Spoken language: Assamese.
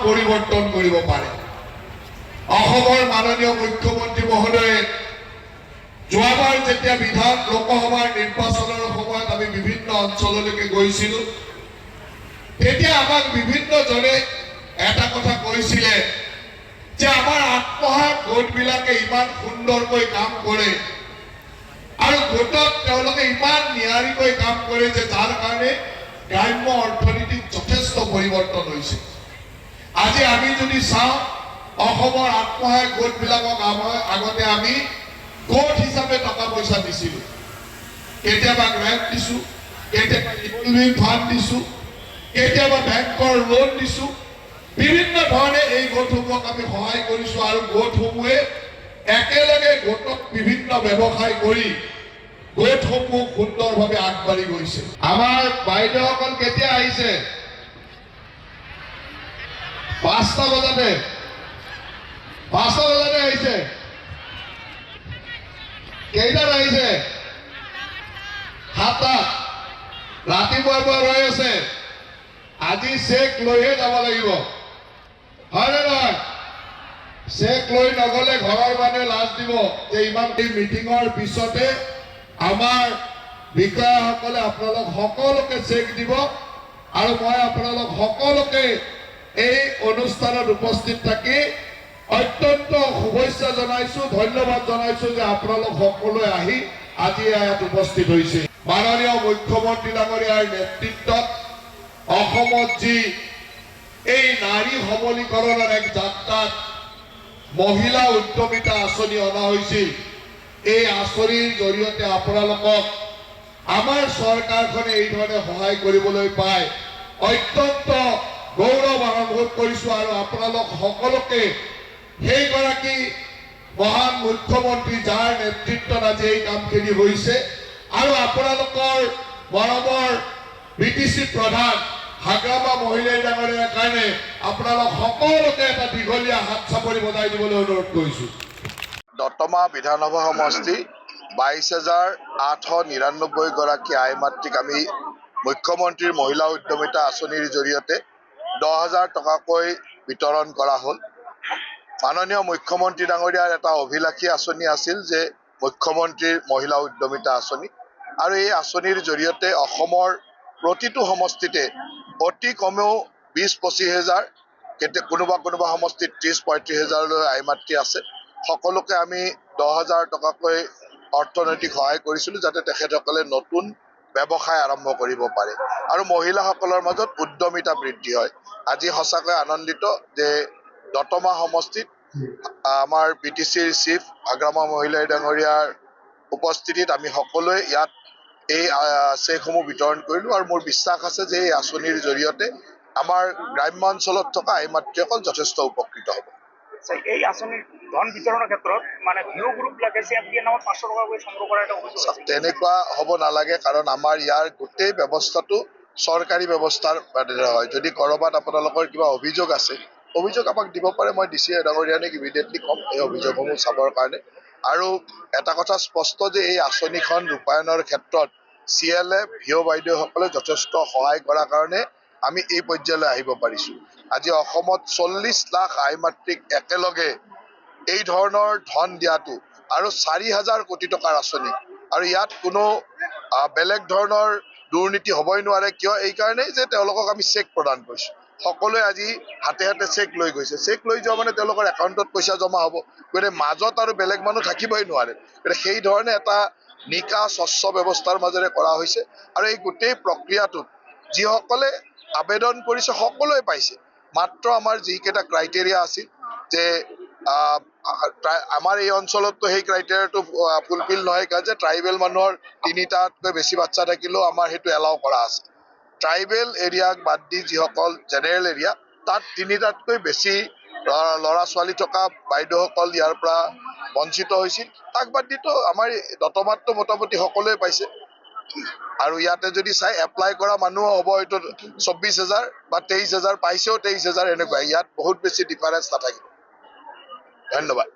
পৰিৱৰ্তন কৰিব পাৰে। অসমৰ মাননীয় মুখ্যমন্ত্ৰী মহোদয়ে যোৱাবাৰ যেতিয়া লোকসভাৰ নিৰ্বাচনৰ সময়ত আমি বিভিন্ন অঞ্চললৈকে গৈছিলোঁ, তেতিয়া আমাক বিভিন্নজনে এটা কথা কৈছিলে যে আমাৰ আত্মসহায়ক গোটবিলাকে ইমান সুন্দৰকৈ কাম কৰে আৰু গোটত তেওঁলোকে ইমান নিয়াৰিকৈ কাম কৰে যে যাৰ কাৰণে গ্ৰাম্য অৰ্থনীতিত যথেষ্ট পৰিৱৰ্তন হৈছে। আজি আমি যদি চাওঁ, অসমৰ আত্মসহায়ক গোটবিলাকক আগতে আমি গোট হিচাপে টকা পইচা দিছিলোঁ, কেতিয়াবা গ্ৰেণ্ট দিছোঁ, কেতিয়াবা ৰিভলভিং ফাণ্ড দিছোঁ, কেতিয়াবা বেংকৰ লোন দিছোঁ। বিভিন্ন ধৰণে এই গোটসমূহক আমি সহায় কৰিছোঁ আৰু গোটসমূহে একেলগে গোটত বিভিন্ন ব্যৱসায় কৰি গোটসমূহ সুন্দৰভাৱে আগবাঢ়ি গৈছে। আমাৰ বাইদেউসকল কেতিয়া আহিছে? 5টা বজাতে আহিছে। কেইটাত আহিছে? 7টাত। ৰাতিপুৱাৰ পৰা ৰৈ আছে। আজি চেক লৈহে যাব লাগিব, হয় নে নহয়? চেক লৈ নগলে ঘৰৰ মানুহে লাজ দিব যে ইমান মিটিঙৰ পিছতে আমাৰ বিষয়াসকলে আপোনালোক সকলোকে চেক দিব আৰু মই আপোনালোক সকলোকে এই অনুষ্ঠানত উপস্থিত থাকি অত্যন্ত শুভেচ্ছা জনাইছো, ধন্যবাদ জনাইছো যে আপোনালোক সকলোৱে আহি আজি ইয়াত উপস্থিত হৈছে। মাননীয় মুখ্যমন্ত্ৰী ডাঙৰীয়াৰ নেতৃত্বত অসমত যি এই নাৰী সবলীকৰণৰ এক যাত্ৰাত মহিলা উদ্যমিতা আঁচনি অনা হৈছিল, এই আঁচনিৰ জৰিয়তে আপোনালোকক আমাৰ চৰকাৰখনে এই ধৰণে সহায় কৰিবলৈ পাই অত্যন্ত গৌৰৱ অনুভৱ কৰিছোঁ আৰু আপোনালোক সকলোকে সেইগৰাকী মহান মুখ্যমন্ত্ৰী যাৰ নেতৃত্বত আজি এই কামখিনি হৈছে আৰু আপোনালোকৰ মৰমৰ BTC প্ৰধান হাগ্ৰামা মহিলাই ডাঙৰীয়াৰ কাৰণে আপোনালোক সকলোকে এটা দীঘলীয়া হাত চাপৰি বজাই দিবলৈ অনুৰোধ কৰিছোঁ। দতমা বিধানসভা সমষ্টি 22,899 গৰাকী আই মাতৃক আমি মুখ্যমন্ত্ৰীৰ মহিলা উদ্যমিতা আঁচনিৰ জৰিয়তে 10,000 টকাকৈ বিতৰণ কৰা হ'ল। মাননীয় মুখ্যমন্ত্ৰী ডাঙৰীয়াৰ এটা অভিলাষী আঁচনি আছিল যে মুখ্যমন্ত্ৰীৰ মহিলা উদ্যমিতা আঁচনি, আৰু এই আঁচনিৰ জৰিয়তে অসমৰ প্ৰতিটো সমষ্টিতে অতি কমেও 20-25 হাজাৰ, কোনোবা সমষ্টিত 30-35 হাজাৰলৈ আই মাতৃ আছে। সকলোকে আমি 10,000 টকাকৈ অৰ্থনৈতিক সহায় কৰিছিলোঁ যাতে তেখেতসকলে নতুন ব্যৱসায় আৰম্ভ কৰিব পাৰে আৰু মহিলাসকলৰ মাজত উদ্যমিতা বৃদ্ধি হয়। আজি সঁচাকৈ আনন্দিত যে দতমা সমষ্টিত আমাৰ BTCৰ চিফ হাগ্ৰামা মহিলাই ডাঙৰীয়াৰ উপস্থিতিত আমি সকলোৱে ইয়াত এই চেকসমূহ বিতৰণ কৰিলোঁ আৰু মোৰ বিশ্বাস আছে যে এই আঁচনিৰ জৰিয়তে আমাৰ গ্ৰাম্য অঞ্চলত থকা আই মাতৃসকল যথেষ্ট উপকৃত হ'ব। এই আঁচনিৰ ধন বিতৰণৰ ক্ষেত্ৰত মানে ভিঅ' গ্ৰুপবিলাকে CRPৰ নামত 500 টকাকৈ সংগ্ৰহ কৰা এটা অভিযোগ আছে। তেনেকুৱা হ'ব নালাগে, কাৰণ আমাৰ ইয়াৰ গোটেই ব্যৱস্থাটো চৰকাৰী ব্যৱস্থাৰ বাহিৰে হয়। যদি ক'ৰবাত আপোনালোকৰ কিবা অভিযোগ আছে, অভিযোগ আমাক দিব পাৰে, মই DC ডাঙৰীয়াক ইমিডিয়েটলি ক'ম এই অভিযোগসমূহ চাবৰ কাৰণে। আৰু এটা কথা স্পষ্ট যে এই আঁচনিখন ৰূপায়ণৰ ক্ষেত্ৰত CLA ভিঅ' বাইদেউসকলে যথেষ্ট সহায় কৰাৰ কাৰণে আমি এই পৰ্যায়লৈ আহিব পাৰিছোঁ। আজি অসমত 40 লাখ আই মাতৃক একেলগে এই ধৰণৰ ধন দিয়াটো আৰু 4,000 কোটি টকাৰ আঁচনি, আৰু ইয়াত কোনো বেলেগ ধৰণৰ দুৰ্নীতি হ'বই নোৱাৰে। কিয়? এই কাৰণেই যে তেওঁলোকক আমি চেক প্ৰদান কৰিছোঁ। সকলোৱে আজি হাতে হাতে চেক লৈ গৈছে। চেক লৈ যোৱা মানে তেওঁলোকৰ একাউণ্টত পইচা জমা হ'ব, গতিকে মাজত আৰু বেলেগ মানুহ থাকিবই নোৱাৰে। গতিকে সেই ধৰণে এটা নিকা স্বচ্ছ ব্যৱস্থাৰ মাজেৰে কৰা হৈছে আৰু এই গোটেই প্ৰক্ৰিয়াটোত যিসকলে আবেদন কৰিছে সকলোৱে পাইছে। মাত্ৰ আমাৰ যিকেইটা ক্ৰাইটেৰিয়া আছিল যে আমাৰ এই অঞ্চলততো সেই ক্ৰাইটেৰিয়াটো ফুলফিল নহয়, কাৰণ যে ট্ৰাইবেল মানুহৰ 3টাতকৈ বেছি বাচ্চা থাকিলেও আমাৰ সেইটো এলাউ কৰা আছে। ট্ৰাইবেল এৰিয়াক বাদ দি যিসকল জেনেৰেল এৰিয়া, তাত 3টাতকৈ বেছি ল'ৰা ছোৱালী থকা বাইদেউসকল ইয়াৰ পৰা বঞ্চিত হৈছিল। তাক বাদ দিতো আমাৰ দতমাতটো মোটামুটি সকলোৱে পাইছে। আৰু ইয়াতে যদি চাই এপ্লাই কৰা মানুহো হ'ব হয়তো 24,000 বা 23,000, পাইছেও 23,000, এনেকুৱা। ইয়াত বহুত বেছি ডিফাৰেঞ্চ নাথাকিব। ধন্যবাদ।